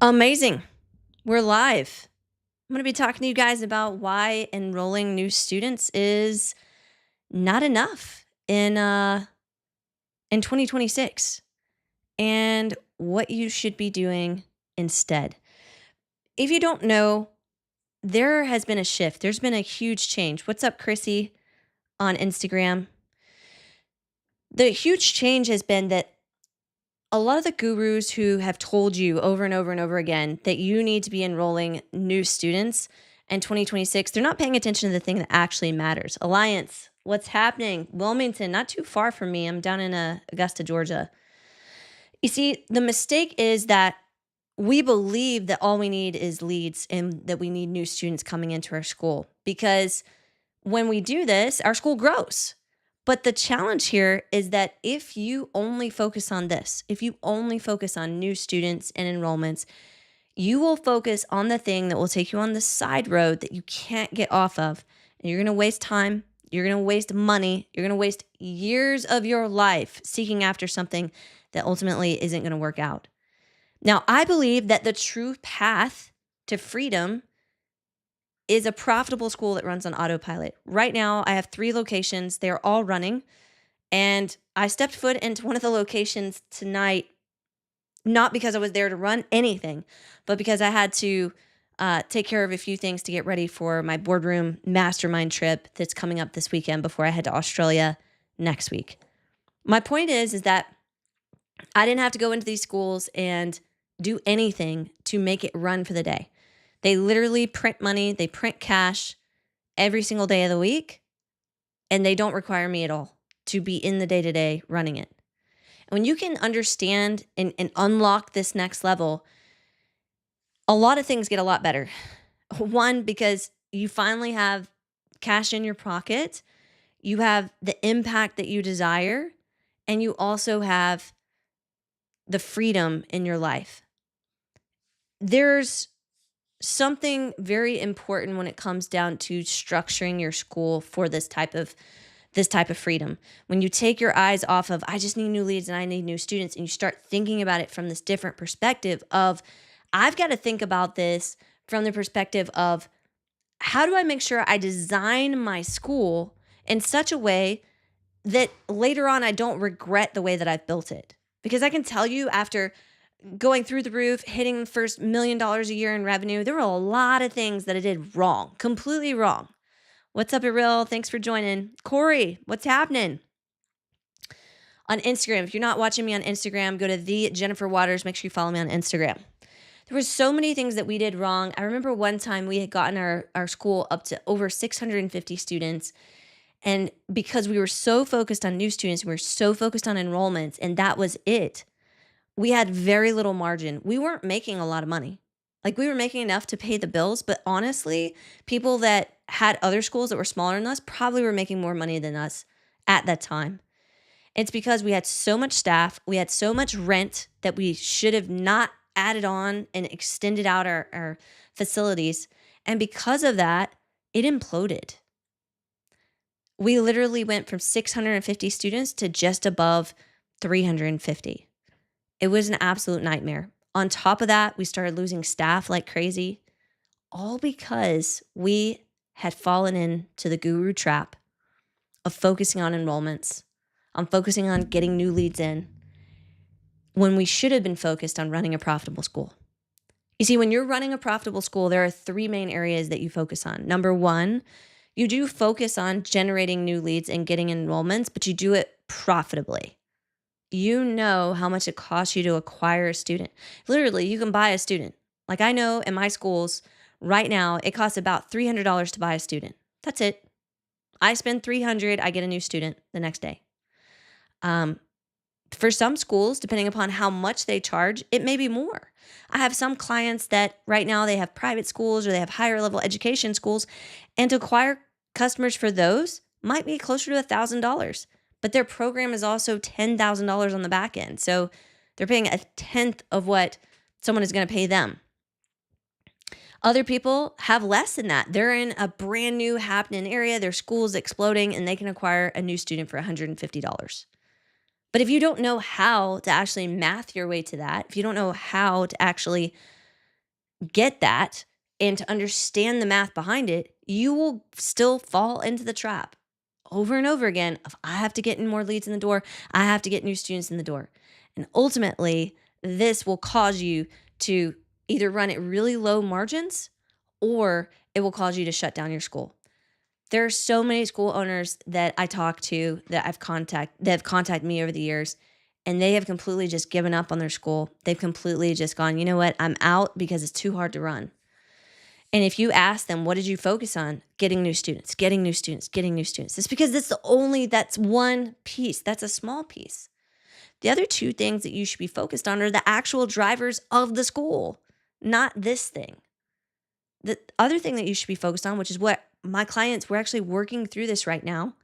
Amazing. We're live. I'm going to be talking to you guys about why enrolling new students is not enough in 2026 and what you should be doing instead. If you don't know, there has been a shift. There's been a huge change. What's up, Chrissy on Instagram? The huge change has been that a lot of the gurus who have told you over and over and over again that you need to be enrolling new students in 2026, they're not paying attention to the thing that actually matters. Alliance, what's happening? Wilmington, not too far from me. I'm down in Augusta, Georgia. You see, the mistake is that we believe that all we need is leads and that we need new students coming into our school, because when we do this, our school grows. But the challenge here is that if you only focus on this, if you only focus on new students and enrollments, you will focus on the thing that will take you on the side road that you can't get off of. And you're going to waste time, you're going to waste money, you're going to waste years of your life seeking after something that ultimately isn't going to work out. Now, I believe that the true path to freedom is a profitable school that runs on autopilot. Right now, I have 3 locations. They're all running. And I stepped foot into one of the locations tonight, not because I was there to run anything, but because I had to take care of a few things to get ready for my boardroom mastermind trip that's coming up this weekend before I head to Australia next week. My point is that I didn't have to go into these schools and do anything to make it run for the day. They literally print money, they print cash every single day of the week, and they don't require me at all to be in the day-to-day running it. And when you can understand and unlock this next level, a lot of things get a lot better. One, because you finally have cash in your pocket, you have the impact that you desire, and you also have the freedom in your life. There's something very important when it comes down to structuring your school for this type of freedom. When you take your eyes off of, I just need new leads and I need new students, and you start thinking about it from this different perspective of, I've got to think about this from the perspective of, how do I make sure I design my school in such a way that later on I don't regret the way that I've built it? Because I can tell you, after going through the roof, hitting the first $1 million a year in revenue, there were a lot of things that I did wrong, completely wrong. What's up, Iril? Thanks for joining. Corey, what's happening? On Instagram, if you're not watching me on Instagram, go to the Jennifer Waters. Make sure you follow me on Instagram. There were so many things that we did wrong. I remember one time we had gotten our school up to over 650 students. And because we were so focused on new students, we were so focused on enrollments, and that was it. We had very little margin. We weren't making a lot of money. Like, we were making enough to pay the bills, but honestly, people that had other schools that were smaller than us probably were making more money than us at that time. It's because we had so much staff, we had so much rent that we should have not added on and extended out our facilities. And because of that, it imploded. We literally went from 650 students to just above 350. It was an absolute nightmare. On top of that, we started losing staff like crazy, all because we had fallen into the guru trap of focusing on enrollments, on focusing on getting new leads in, when we should have been focused on running a profitable school. You see, when you're running a profitable school, there are 3 main areas that you focus on. Number 1, you do focus on generating new leads and getting enrollments, but you do it profitably. You know how much it costs you to acquire a student. Literally, you can buy a student. Like, I know in my schools right now, it costs about $300 to buy a student. That's it. I spend $300, I get a new student the next day. For some schools, depending upon how much they charge, it may be more. I have some clients that right now they have private schools or they have higher level education schools, and to acquire customers for those might be closer to $1,000. But their program is also $10,000 on the back end. So they're paying a tenth of what someone is going to pay them. Other people have less than that. They're in a brand new happening area. Their school is exploding, and they can acquire a new student for $150. But if you don't know how to actually math your way to that, if you don't know how to actually get that and to understand the math behind it, you will still fall into the trap over and over again of I have to get in more leads in the door. I have to get new students in the door. And ultimately, this will cause you to either run at really low margins or it will cause you to shut down your school. There are so many school owners that I talk to that have contacted me over the years, and they have completely just given up on their school. They've completely just gone, you know what? I'm out because it's too hard to run. And if you ask them, what did you focus on? Getting new students, getting new students, getting new students. It's because that's one piece. That's a small piece. The other two things that you should be focused on are the actual drivers of the school, not this thing. The other thing that you should be focused on, which is what my clients, we're actually working through this right now,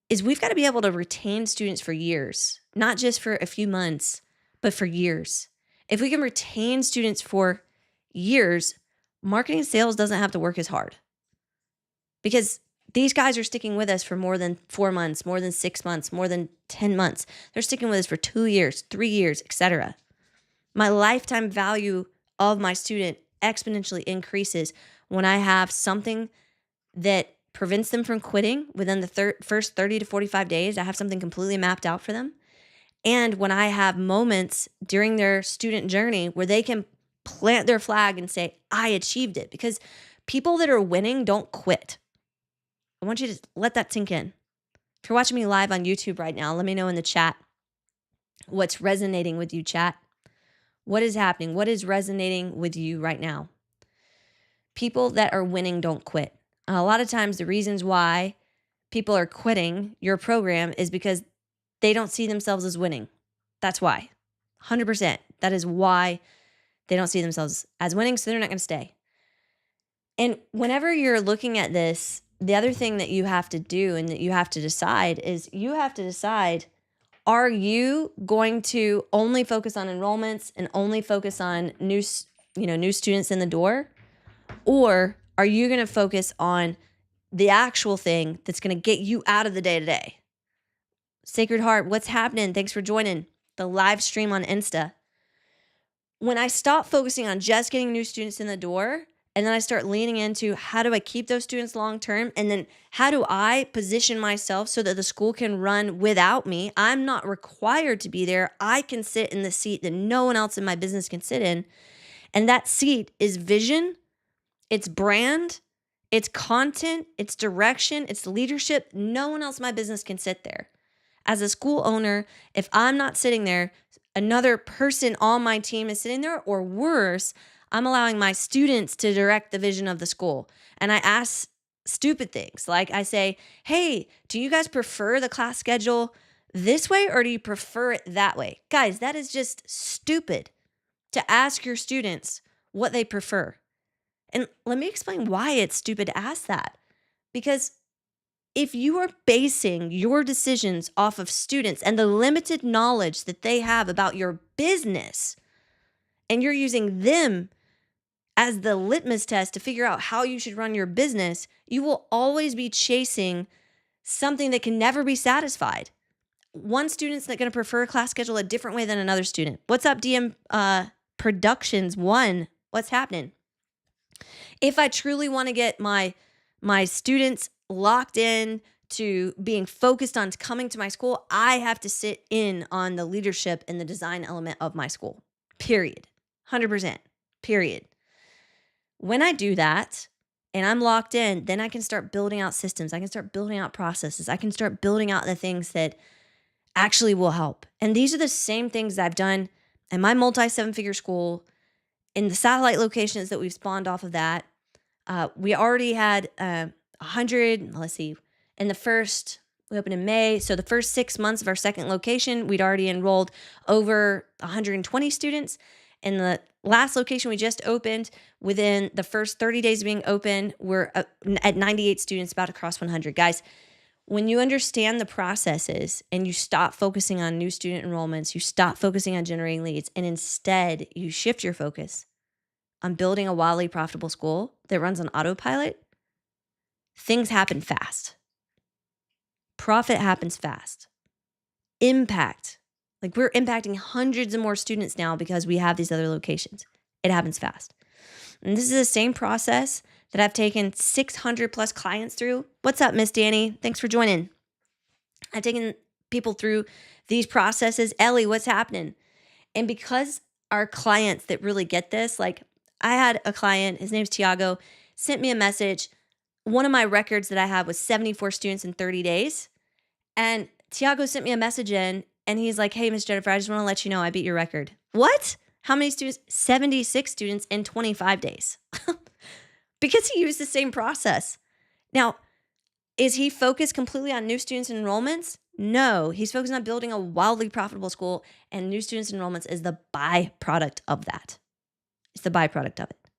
is we've got to be able to retain students for years, not just for a few months, but for years. If we can retain students for years, marketing and sales doesn't have to work as hard because these guys are sticking with us for more than 4 months, more than 6 months, more than 10 months. They're sticking with us for 2 years, 3 years, etc. My lifetime value of my student exponentially increases when I have something that prevents them from quitting within the first 30 to 45 days. I have something completely mapped out for them. And when I have moments during their student journey where they can plant their flag and say, I achieved it. Because people that are winning don't quit. I want you to let that sink in. If you're watching me live on YouTube right now, let me know in the chat what's resonating with you, chat. What is happening? What is resonating with you right now? People that are winning don't quit. A lot of times the reasons why people are quitting your program is because they don't see themselves as winning. That's why. 100%. That is why they don't see themselves as winning, so they're not going to stay. And whenever you're looking at this, the other thing that you have to do and that you have to decide is you have to decide, are you going to only focus on enrollments and only focus on new students in the door? Or are you going to focus on the actual thing that's going to get you out of the day-to-day? Sacred Heart, what's happening? Thanks for joining the live stream on Insta. When I stop focusing on just getting new students in the door, and then I start leaning into how do I keep those students long-term, and then how do I position myself so that the school can run without me? I'm not required to be there. I can sit in the seat that no one else in my business can sit in. And that seat is vision, it's brand, it's content, it's direction, it's leadership. No one else in my business can sit there. As a school owner, if I'm not sitting there, another person on my team is sitting there, or worse, I'm allowing my students to direct the vision of the school. And I ask stupid things. Like I say, hey, do you guys prefer the class schedule this way or do you prefer it that way? Guys, that is just stupid to ask your students what they prefer. And let me explain why it's stupid to ask that. Because if you are basing your decisions off of students and the limited knowledge that they have about your business, and you're using them as the litmus test to figure out how you should run your business, you will always be chasing something that can never be satisfied. One student's not going to prefer a class schedule a different way than another student. What's up, DM Productions 1? What's happening? If I truly want to get my students locked in to being focused on coming to my school, I have to sit in on the leadership and the design element of my school. Period. 100%. Period. When I do that and I'm locked in, then I can start building out systems. I can start building out processes. I can start building out the things that actually will help. And these are the same things that I've done in my multi-7-figure school, in the satellite locations that we've spawned off of that. We already had 100, let's see, we opened in May. So the first 6 months of our second location, we'd already enrolled over 120 students. In the last location we just opened, within the first 30 days of being open, we're at 98 students, about to cross 100. Guys, when you understand the processes and you stop focusing on new student enrollments, you stop focusing on generating leads, and instead you shift your focus on building a wildly profitable school that runs on autopilot, things happen fast. Profit happens fast. Impact. Like we're impacting hundreds of more students now because we have these other locations. It happens fast. And this is the same process that I've taken 600 plus clients through. What's up, Miss Danny? Thanks for joining. I've taken people through these processes. Ellie, what's happening? And because our clients that really get this, like I had a client, his name's Tiago, sent me a message. One of my records that I have was 74 students in 30 days. And Tiago sent me a message in and he's like, hey, Miss Jennifer, I just want to let you know I beat your record. What? How many students? 76 students in 25 days. Because he used the same process. Now, is he focused completely on new students and enrollments? No, he's focused on building a wildly profitable school, and new students and enrollments is the byproduct of that. It's the byproduct of it.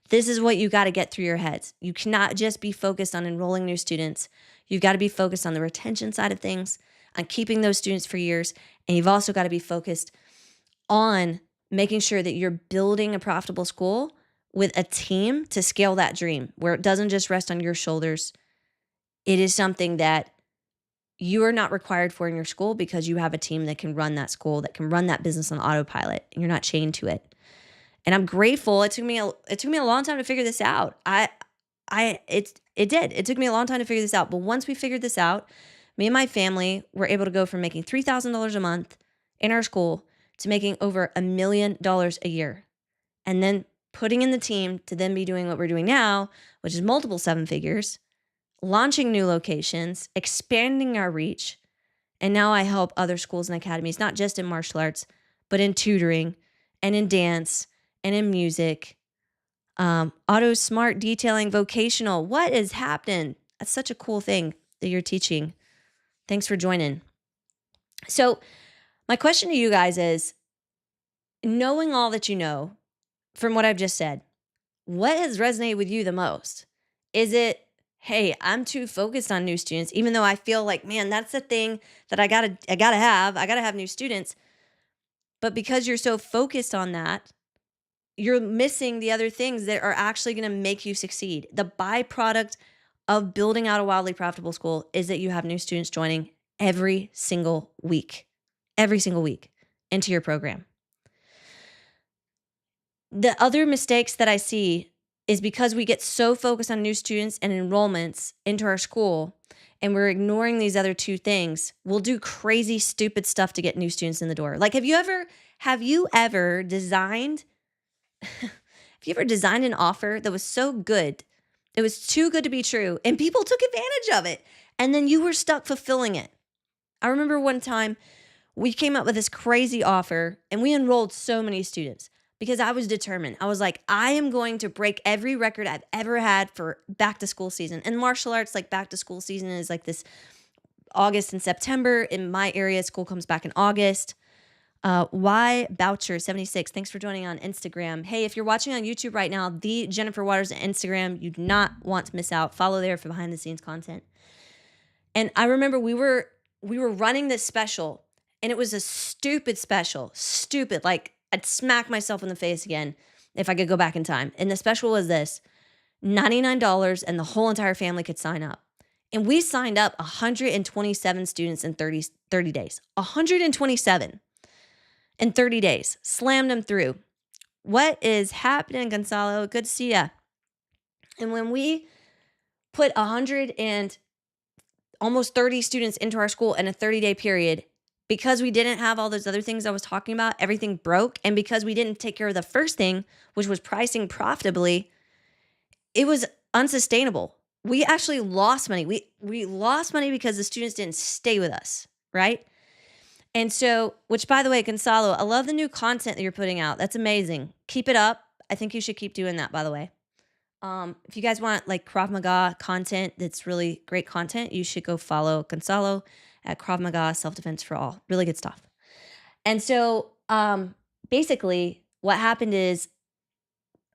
This is what you got to get through your heads. You cannot just be focused on enrolling new students. You've got to be focused on the retention side of things, on keeping those students for years, and you've also got to be focused on making sure that you're building a profitable school with a team to scale that dream, where it doesn't just rest on your shoulders. It is something that you are not required for in your school because you have a team that can run that school, that can run that business on autopilot, and you're not chained to it. And I'm grateful. It took me a long time to figure this out. It did. It took me a long time to figure this out. But once we figured this out, me and my family were able to go from making $3,000 a month in our school to making over $1 million a year. And then putting in the team to then be doing what we're doing now, which is multiple seven figures, launching new locations, expanding our reach. And now I help other schools and academies, not just in martial arts, but in tutoring and in dance and in music, auto smart detailing, vocational. What is happening? That's such a cool thing that you're teaching. Thanks for joining. So my question to you guys is, knowing all that you know from what I've just said, what has resonated with you the most? Is it, hey, I'm too focused on new students, even though I feel like, man, that's the thing that I gotta have new students. But because you're so focused on that, you're missing the other things that are actually going to make you succeed. The byproduct of building out a wildly profitable school is that you have new students joining every single week into your program. The other mistakes that I see is because we get so focused on new students and enrollments into our school and we're ignoring these other two things, we'll do crazy, stupid stuff to get new students in the door. Like, have you ever designed an offer that was so good, it was too good to be true, and people took advantage of it, and then you were stuck fulfilling it? I remember one time we came up with this crazy offer, and we enrolled so many students because I was determined. I was like, I am going to break every record I've ever had for back to school season. And martial arts, like back to school season is like this August and September. In my area, school comes back in August. Y Boucher 76, thanks for joining on Instagram. Hey, if you're watching on YouTube right now, the Jennifer Waters Instagram, you do not want to miss out. Follow there for behind the scenes content. And I remember we were running this special, and it was a stupid special. Stupid. Like, I'd smack myself in the face again if I could go back in time. And the special was this, $99, and the whole entire family could sign up. And we signed up 127 students in 30 days. 127 in 30 days. Slammed them through. What is happening, Gonzalo? Good to see ya. And when we put 100 and almost 30 students into our school in a 30-day period, because we didn't have all those other things I was talking about, everything broke. And because we didn't take care of the first thing, which was pricing profitably, it was unsustainable. We actually lost money. We lost money because the students didn't stay with us, right? And so, which by the way, Gonzalo, I love the new content that you're putting out. That's amazing. Keep it up. I think you should keep doing that, by the way. If you guys want like Krav Maga content that's really great content, you should go follow Gonzalo at Krav Maga Self-Defense for All. Really good stuff. And so basically what happened is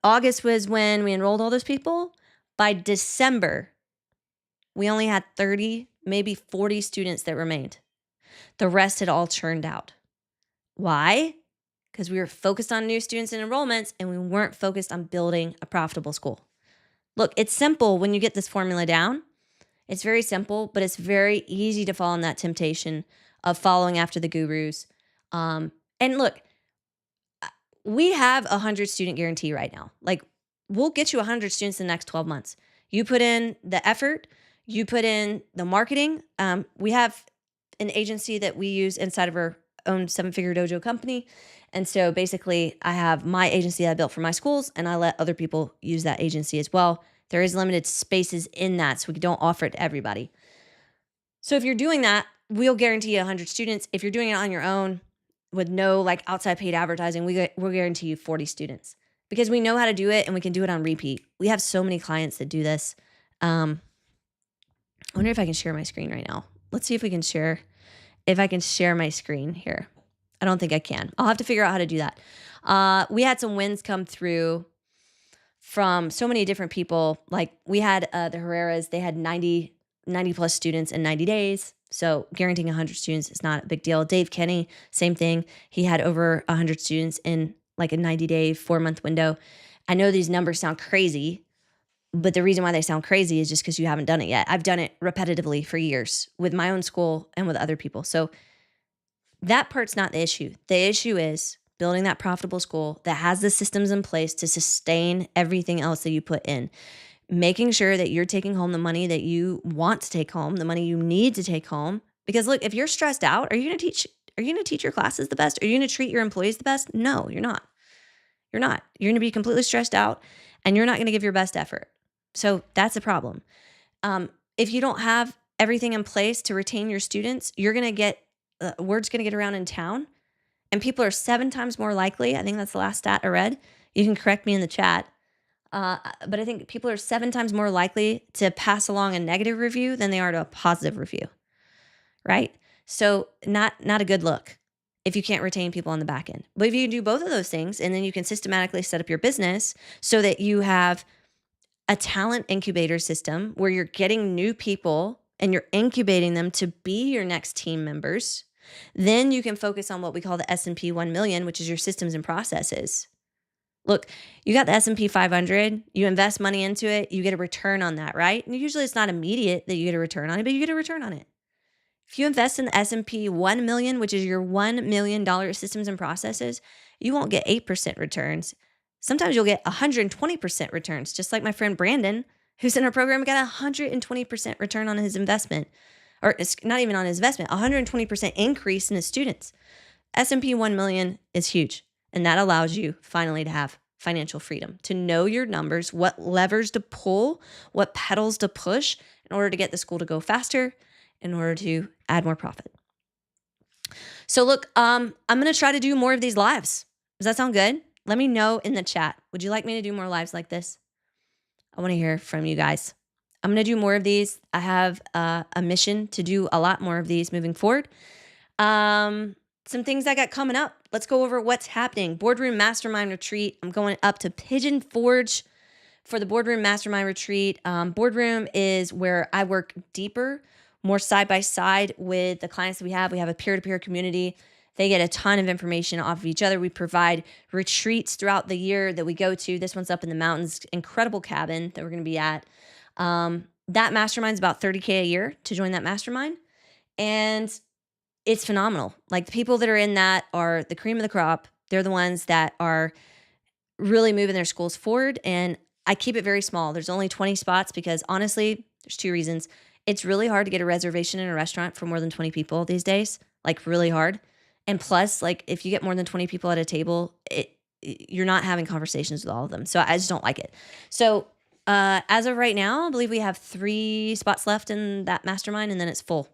August was when we enrolled all those people. By December, we only had 30, maybe 40 students that remained. The rest had all churned out. Why? Because we were focused on new students and enrollments, and we weren't focused on building a profitable school. Look, it's simple when you get this formula down. It's very simple, but it's very easy to fall in that temptation of following after the gurus. And look, we have a 100 student guarantee right now. Like, we'll get you 100 students in the next 12 months. You put in the effort, you put in the marketing. We have an agency that we use inside of our own Figure Dojo company. And so basically, I have my agency that I built for my schools, and I let other people use that agency as well. There is limited spaces in that, so we don't offer it to everybody. So if you're doing that, we'll guarantee you 100 students. If you're doing it on your own with no like outside paid advertising, we'll guarantee you 40 students because we know how to do it and we can do it on repeat. We have so many clients that do this. I wonder if I can share my screen right now. Let's see if we can share, if I can share my screen here. I don't think I can. I'll have to figure out how to do that. We had some wins come through from so many different people. Like we had the Herreras, they had 90 plus students in 90 days. So guaranteeing 100 students is not a big deal. Dave Kenny, same thing. He had over 100 students in like a 90-day, 4-month window. I know these numbers sound crazy, but the reason why they sound crazy is just because you haven't done it yet. I've done it repetitively for years with my own school and with other people. So that part's not the issue. The issue is building that profitable school that has the systems in place to sustain everything else that you put in. Making sure that you're taking home the money that you want to take home, the money you need to take home. Because look, if you're stressed out, are you going to teach your classes the best? Are you going to treat your employees the best? No, you're not. You're not. You're going to be completely stressed out and you're not going to give your best effort. So that's a problem. If you don't have everything in place to retain your students, you're going to get, word's going to get around in town and people are 7 times more likely. I think that's the last stat I read. You can correct me in the chat. But I think people are 7 times more likely to pass along a negative review than they are to a positive review, right? So not a good look if you can't retain people on the back end. But if you can do both of those things, and then you can systematically set up your business so that you have a talent incubator system where you're getting new people and you're incubating them to be your next team members, then you can focus on what we call the S&P 1 million, which is your systems and processes. Look, you got the S&P 500, you invest money into it, you get a return on that, right? And usually it's not immediate that you get a return on it, but you get a return on it. If you invest in the S&P 1 million, which is your $1 million systems and processes, you won't get 8% returns. Sometimes you'll get 120% returns, just like my friend Brandon, who's in our program, got 120% return on his investment. Or it's not even on his investment, 120% increase in his students. S&P 1 million is huge. And that allows you finally to have financial freedom, to know your numbers, what levers to pull, what pedals to push in order to get the school to go faster, in order to add more profit. So look, I'm going to try to do more of these lives. Does that sound good? Let me know in the chat. Would you like me to do more lives like this? I want to hear from you guys. I'm going to do more of these. I have a mission to do a lot more of these moving forward. Some things I got coming up. Let's go over what's happening. Boardroom Mastermind Retreat. I'm going up to Pigeon Forge for the Boardroom Mastermind Retreat. Boardroom is where I work deeper, more side by side with the clients that we have. We have a peer-to-peer community. They get a ton of information off of each other. We provide retreats throughout the year that we go to. This one's up in the mountains, incredible cabin that we're going to be at. That mastermind's about $30K a year to join that mastermind. And it's phenomenal. Like the people that are in that are the cream of the crop. They're the ones that are really moving their schools forward. And I keep it very small. There's only 20 spots because honestly, there's 2 reasons. It's really hard to get a reservation in a restaurant for more than 20 people these days, like really hard. And plus, like if you get more than 20 people at a table, you're not having conversations with all of them. So I just don't like it. So as of right now, I believe we have 3 spots left in that mastermind and then it's full.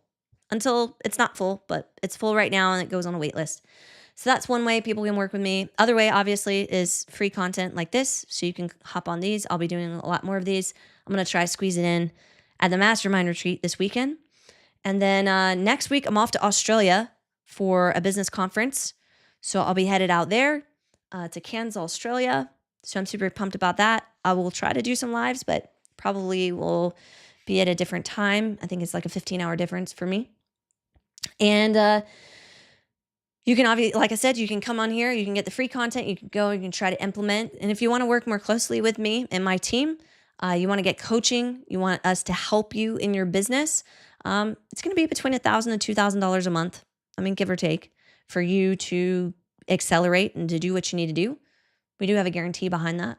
Until it's not full, but it's full right now and it goes on a wait list. So that's one way people can work with me. Other way, obviously, is free content like this. So you can hop on these. I'll be doing a lot more of these. I'm going to try to squeeze it in at the mastermind retreat this weekend. And then next week, I'm off to Australia for a business conference. So I'll be headed out there to Cairns, Australia. So I'm super pumped about that. I will try to do some lives, but probably will be at a different time. I think it's like a 15-hour difference for me. And you can obviously, like I said, you can come on here, you can get the free content, you can go, you can try to implement. And if you want to work more closely with me and my team, you want to get coaching, you want us to help you in your business, it's going to be between $1,000 and $2,000 a month. I mean, give or take, for you to accelerate and to do what you need to do. We do have a guarantee behind that.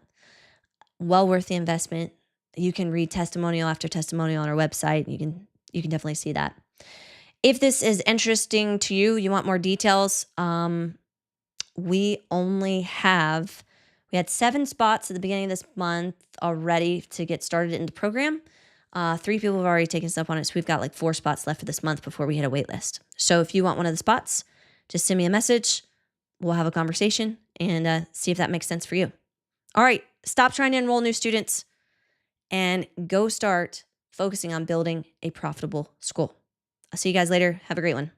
Well worth the investment. You can read testimonial after testimonial on our website. You can definitely see that. If this is interesting to you, you want more details, we had 7 spots at the beginning of this month already to get started in the program. 3 people have already taken us up on it, so we've got like 4 spots left for this month before we hit a wait list. So if you want one of the spots, just send me a message. We'll have a conversation and see if that makes sense for you. All right, stop trying to enroll new students and go start focusing on building a profitable school. I'll see you guys later. Have a great one.